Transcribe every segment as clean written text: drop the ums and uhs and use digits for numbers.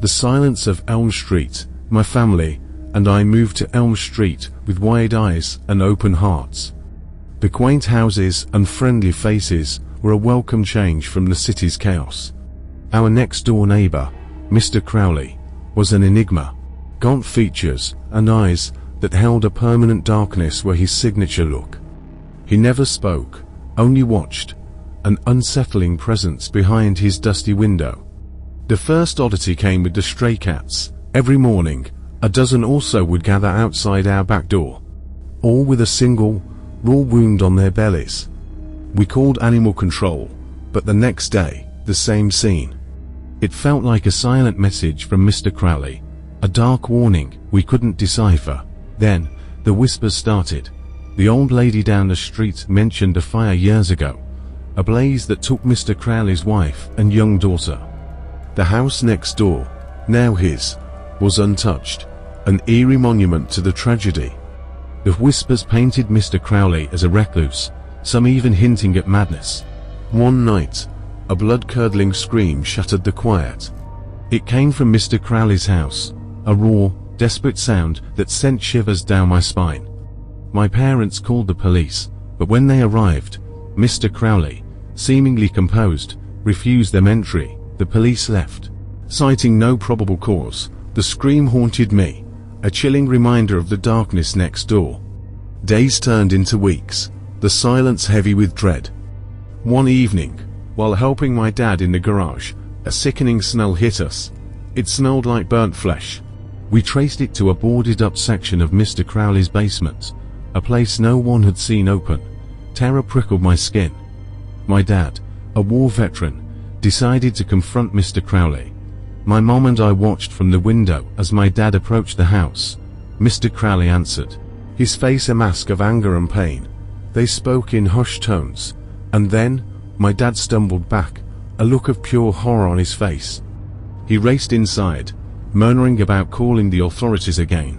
The silence of Elm Street. My family and I moved to Elm Street with wide eyes and open hearts. The quaint houses and friendly faces were a welcome change from the city's chaos. Our next-door neighbor, Mr. Crowley, was an enigma. Gaunt features and eyes that held a permanent darkness were his signature look. He never spoke, only watched, an unsettling presence behind his dusty window. The first oddity came with the stray cats. Every morning, a dozen or so would gather outside our back door, all with a single, raw wound on their bellies. We called animal control, but the next day, the same scene. It felt like a silent message from Mr. Crowley, a dark warning we couldn't decipher. Then, the whispers started. The old lady down the street mentioned a fire years ago, a blaze that took Mr. Crowley's wife and young daughter. The house next door, now his, was untouched, an eerie monument to the tragedy. The whispers painted Mr. Crowley as a recluse, some even hinting at madness. One night, a blood-curdling scream shattered the quiet. It came from Mr. Crowley's house, a raw, desperate sound that sent shivers down my spine. My parents called the police, but when they arrived, Mr. Crowley, seemingly composed, refused them entry. The police left, citing no probable cause. The scream haunted me, a chilling reminder of the darkness next door. Days turned into weeks, the silence heavy with dread. One evening, while helping my dad in the garage, a sickening smell hit us. It smelled like burnt flesh. We traced it to a boarded-up section of Mr. Crowley's basement, a place no one had seen open. Terror prickled my skin. My dad, a war veteran, decided to confront Mr. Crowley. My mom and I watched from the window as my dad approached the house. Mr. Crowley answered, his face a mask of anger and pain. They spoke in hushed tones, and then, my dad stumbled back, a look of pure horror on his face. He raced inside, murmuring about calling the authorities again.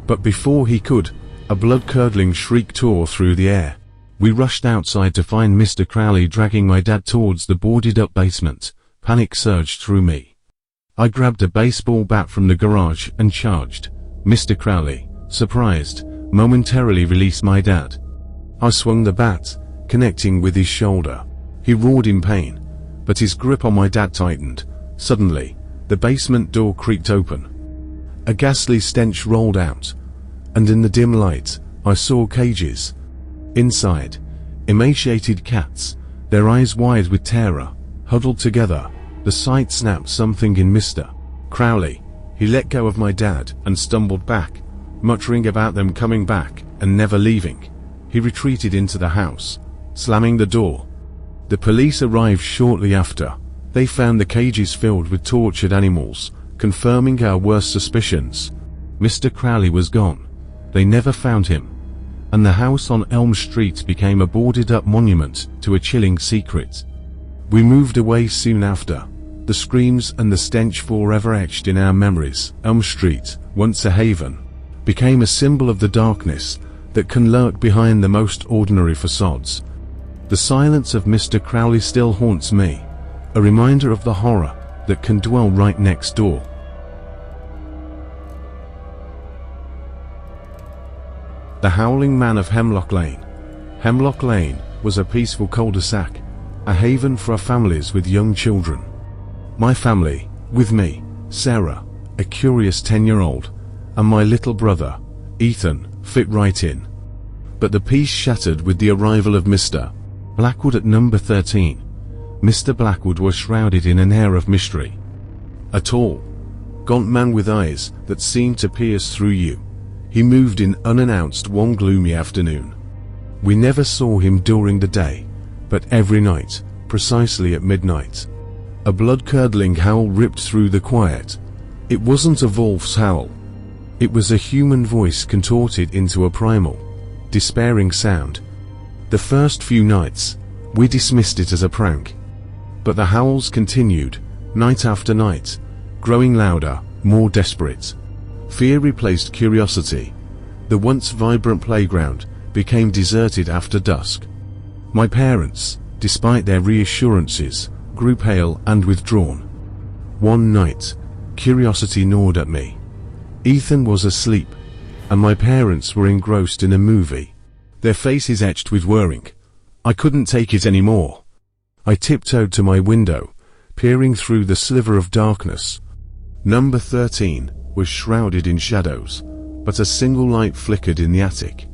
But before he could, a blood-curdling shriek tore through the air. We rushed outside to find Mr. Crowley dragging my dad towards the boarded-up basement. Panic surged through me. I grabbed a baseball bat from the garage and charged. Mr. Crowley, surprised, momentarily released my dad. I swung the bat, connecting with his shoulder. He roared in pain, but his grip on my dad tightened. Suddenly, the basement door creaked open. A ghastly stench rolled out, and in the dim light, I saw cages. Inside, emaciated cats, their eyes wide with terror, huddled together. The sight snapped something in Mr. Crowley. He let go of my dad and stumbled back, muttering about them coming back and never leaving. He retreated into the house, slamming the door. The police arrived shortly after. They found the cages filled with tortured animals, confirming our worst suspicions. Mr. Crowley was gone. They never found him, and the house on Elm Street became a boarded-up monument to a chilling secret. We moved away soon after, the screams and the stench forever etched in our memories. Elm Street, once a haven, became a symbol of the darkness that can lurk behind the most ordinary facades. The silence of Mr. Crowley still haunts me, a reminder of the horror that can dwell right next door. The Howling Man of Hemlock Lane. Hemlock Lane was a peaceful cul-de-sac, a haven for families with young children. My family, with me, Sarah, a curious 10-year-old, and my little brother, Ethan, fit right in. But the peace shattered with the arrival of Mr. Blackwood at number 13. Mr. Blackwood was shrouded in an air of mystery. A tall, gaunt man with eyes that seemed to pierce through you. He moved in unannounced one gloomy afternoon. We never saw him during the day, but every night, precisely at midnight, a blood-curdling howl ripped through the quiet. It wasn't a wolf's howl. It was a human voice contorted into a primal, despairing sound. The first few nights, we dismissed it as a prank. But the howls continued, night after night, growing louder, more desperate. Fear replaced curiosity. The once vibrant playground became deserted after dusk. My parents, despite their reassurances, grew pale and withdrawn. One night, Curiosity gnawed at me. Ethan was asleep, and my parents were engrossed in a movie, their faces etched with worrying. I couldn't take it anymore. I tiptoed to my window, peering through the sliver of darkness. Number 13 was shrouded in shadows, but a single light flickered in the attic.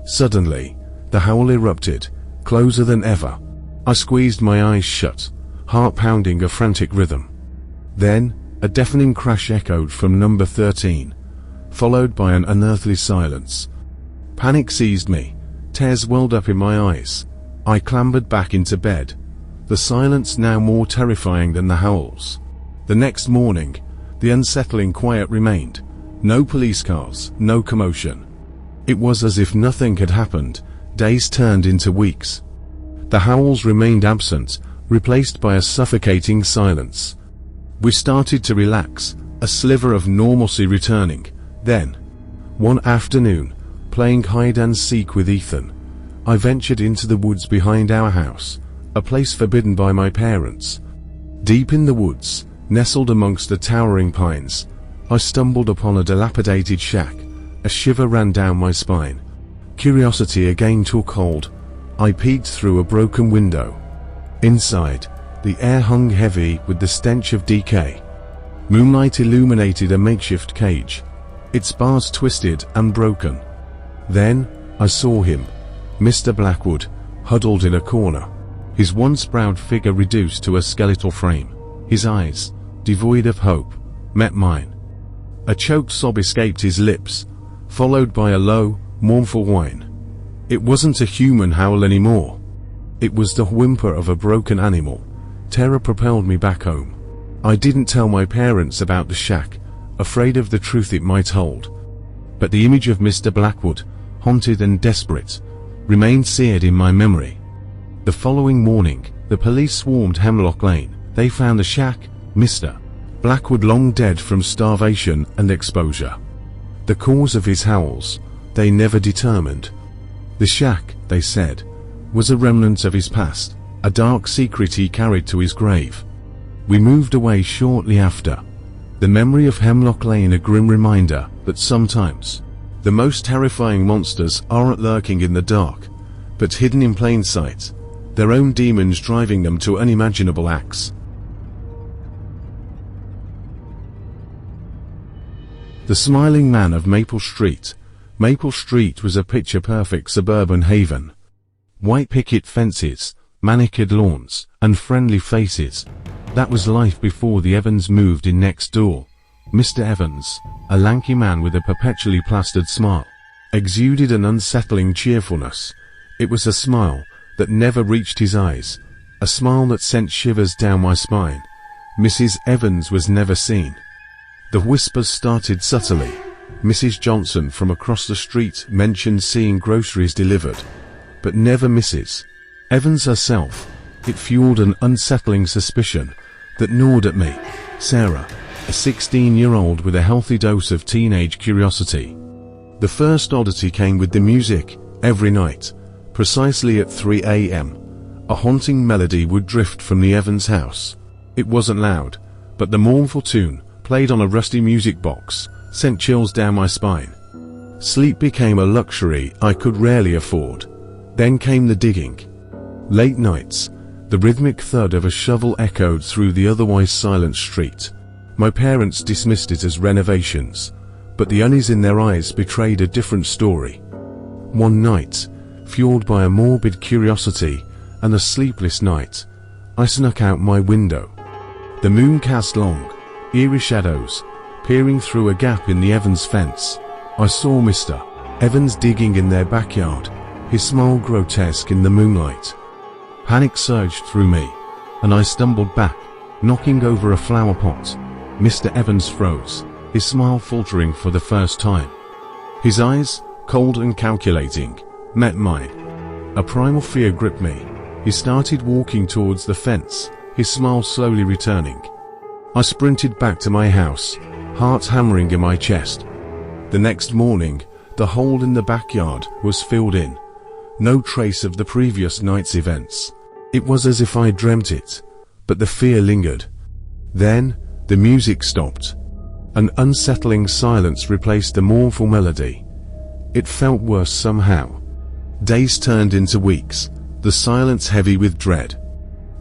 Suddenly, the howl erupted, closer than ever. I squeezed my eyes shut, heart pounding a frantic rhythm. Then, a deafening crash echoed from number 13, followed by an unearthly silence. Panic seized me, tears welled up in my eyes. I clambered back into bed, the silence now more terrifying than the howls. The next morning, the unsettling quiet remained. No police cars, no commotion. It was as if nothing had happened. Days turned into weeks. The howls remained absent, replaced by a suffocating silence. We started to relax, a sliver of normalcy returning. Then, one afternoon, playing hide and seek with Ethan, I ventured into the woods behind our house, a place forbidden by my parents. Deep in the woods, nestled amongst the towering pines, I stumbled upon a dilapidated shack. A shiver ran down my spine. Curiosity again took hold. I peeked through a broken window. Inside, the air hung heavy with the stench of decay. Moonlight illuminated a makeshift cage, its bars twisted and broken. Then, I saw him, Mr. Blackwood, huddled in a corner, his once proud figure reduced to a skeletal frame. His eyes, devoid of hope, met mine. A choked sob escaped his lips, followed by a low, mournful whine. It wasn't a human howl anymore. It was the whimper of a broken animal. Terror propelled me back home. I didn't tell my parents about the shack, afraid of the truth it might hold. But the image of Mr. Blackwood, haunted and desperate, remained seared in my memory. The following morning, the police swarmed Hemlock Lane. They found the shack, Mr. Blackwood long dead from starvation and exposure. The cause of his howls, they never determined. The shack, they said, was a remnant of his past, a dark secret he carried to his grave. We moved away shortly after. The memory of Hemlock Lane a grim reminder that sometimes, the most terrifying monsters aren't lurking in the dark, but hidden in plain sight, their own demons driving them to unimaginable acts. The Smiling Man of Maple Street. Maple Street was a picture-perfect suburban haven. White picket fences, manicured lawns, and friendly faces. That was life before the Evans moved in next door. Mr. Evans, a lanky man with a perpetually plastered smile, exuded an unsettling cheerfulness. It was a smile that never reached his eyes, a smile that sent shivers down my spine. Mrs. Evans was never seen. The whispers started subtly. Mrs. Johnson from across the street mentioned seeing groceries delivered, but never Mrs. Evans herself. It fueled an unsettling suspicion that gnawed at me. Sarah, a 16-year-old with a healthy dose of teenage curiosity. The first oddity came with the music. Every night, precisely at 3 a.m., a haunting melody would drift from the Evans house. It wasn't loud, but the mournful tune, played on a rusty music box, sent chills down my spine. Sleep became a luxury I could rarely afford. Then came the digging. Late nights, the rhythmic thud of a shovel echoed through the otherwise silent street. My parents dismissed it as renovations, but the unease in their eyes betrayed a different story. One night, fueled by a morbid curiosity and a sleepless night, I snuck out my window. The moon cast long, eerie shadows, peering through a gap in the Evans fence. I saw Mr. Evans digging in their backyard, his smile grotesque in the moonlight. Panic surged through me, and I stumbled back, knocking over a flower pot. Mr. Evans froze, his smile faltering for the first time. His eyes, cold and calculating, met mine. A primal fear gripped me. He started walking towards the fence, his smile slowly returning. I sprinted back to my house, heart hammering in my chest. The next morning, the hole in the backyard was filled in. No trace of the previous night's events. It was as if I dreamt it, but the fear lingered. Then, the music stopped, An unsettling silence replaced the mournful melody. It felt worse somehow. Days turned into weeks, the silence heavy with dread.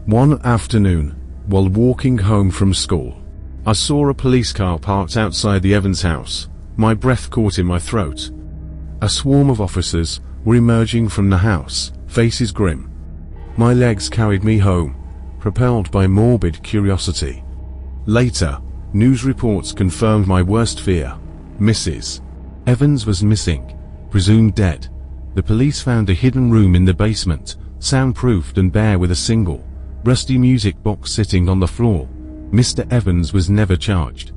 One afternoon, while walking home from school, I saw a police car parked outside the Evans house. My breath caught in my throat. A swarm of officers were emerging from the house, faces grim. My legs carried me home, propelled by morbid curiosity. Later, news reports confirmed my worst fear. Mrs. Evans was missing, presumed dead. The police found a hidden room in the basement, soundproofed and bare with a single, rusty music box sitting on the floor. Mr. Evans was never charged.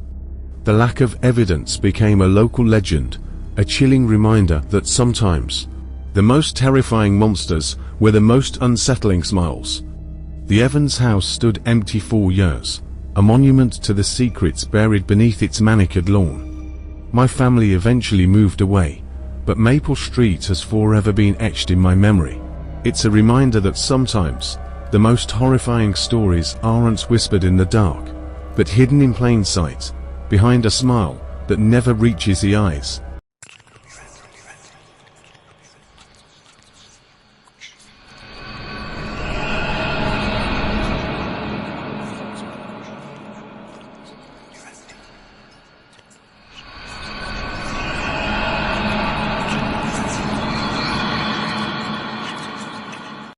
The lack of evidence became a local legend, a chilling reminder that sometimes the most terrifying monsters were the most unsettling smiles. The Evans house stood empty for years, a monument to the secrets buried beneath its manicured lawn. My family eventually moved away, but Maple Street has forever been etched in my memory. It's a reminder that sometimes the most horrifying stories aren't whispered in the dark, but hidden in plain sight, behind a smile that never reaches the eyes.